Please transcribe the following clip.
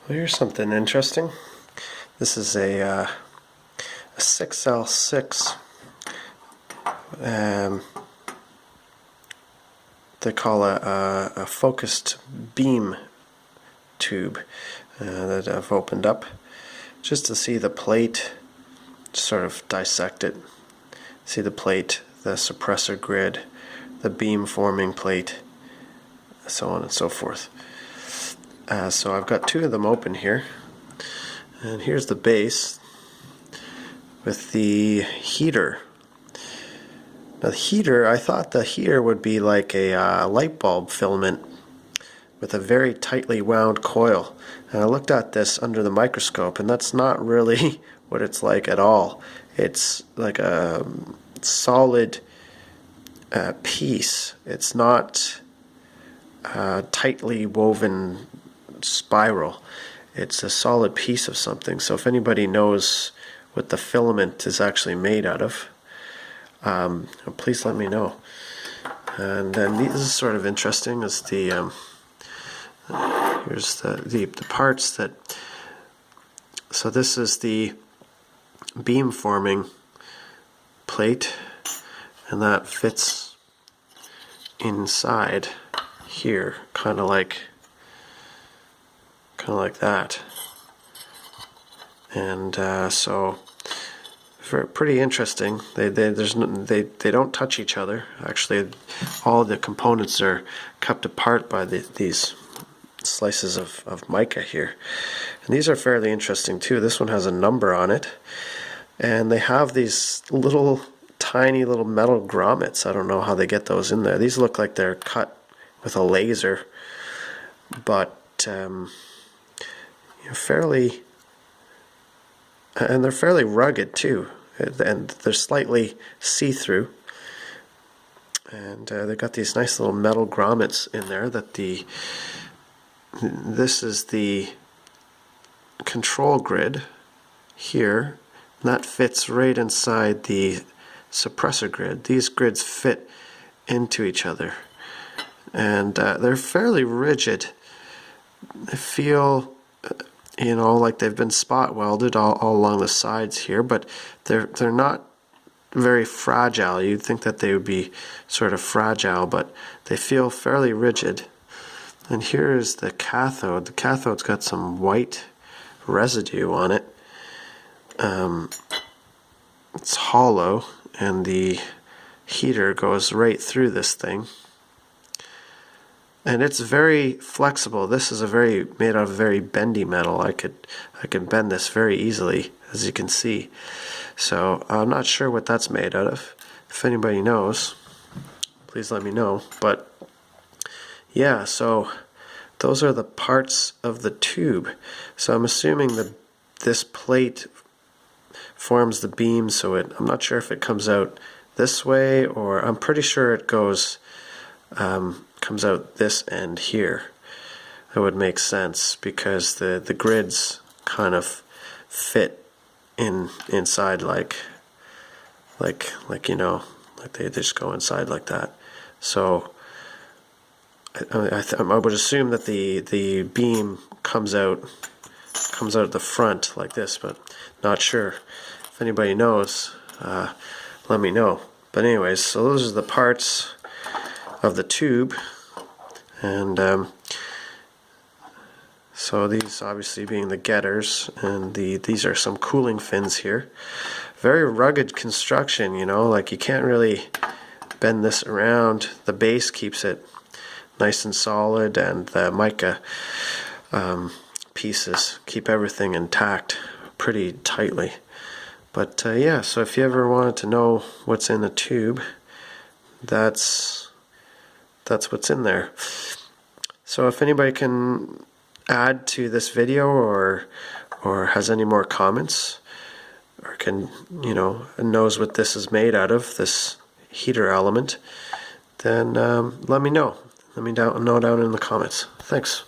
Well, here's something interesting. This is a 6L6. They call a focused beam tube that I've opened up just to see the plate, sort of dissect it. See the plate, the suppressor grid, the beam forming plate, so on and so forth. So I've got two of them open here, and here's the base with the heater. Now the heater, I thought the heater would be like a light bulb filament with a very tightly wound coil. And I looked at this under the microscope, and that's not really what it's like at all. It's like a solid piece. It's not a tightly woven spiral. It's a solid piece of something. So if anybody knows what the filament is actually made out of, please let me know. And then this is sort of interesting. Is the here's the parts that. So this is the beam forming plate, and that fits inside here, kind of like that. And so pretty interesting. They don't touch each other. Actually, all the components are kept apart by these slices of mica here. And these are fairly interesting too. This one has a number on it, and they have these tiny little metal grommets. I don't know how they get those in there. These look like they're cut with a laser, but fairly. And they're fairly rugged too, and they're slightly see-through. And they've got these nice little metal grommets in there. This is the control grid here, and that fits right inside the suppressor grid. These grids fit into each other, and they're fairly rigid. They feel like they've been spot welded all along the sides here, but they're not very fragile. You'd think that they would be sort of fragile, but they feel fairly rigid. And here is the cathode. The cathode's got some white residue on it. It's hollow, and the heater goes right through this thing. And it's very flexible. This is made out of very bendy metal. I can bend this very easily, as you can see. So I'm not sure what that's made out of. If anybody knows, please let me know. But yeah, so those are the parts of the tube. So I'm assuming that this plate forms the beam. So I'm not sure if it comes out this way, or I'm pretty sure it comes out this end here. That would make sense because the grids kind of fit inside like they just go inside like that. So I would assume that the beam comes out the front like this, but not sure. If anybody knows, let me know. But anyways, so those are the parts of the tube, and so these obviously being the getters, and these are some cooling fins here. Very rugged construction, like you can't really bend this around. The base keeps it nice and solid, and the mica pieces keep everything intact pretty tightly. But yeah, so if you ever wanted to know what's in the tube, that's what's in there. So if anybody can add to this video, or has any more comments, or can knows what this is made out of, this heater element, then let me know. Let me know down in the comments. Thanks.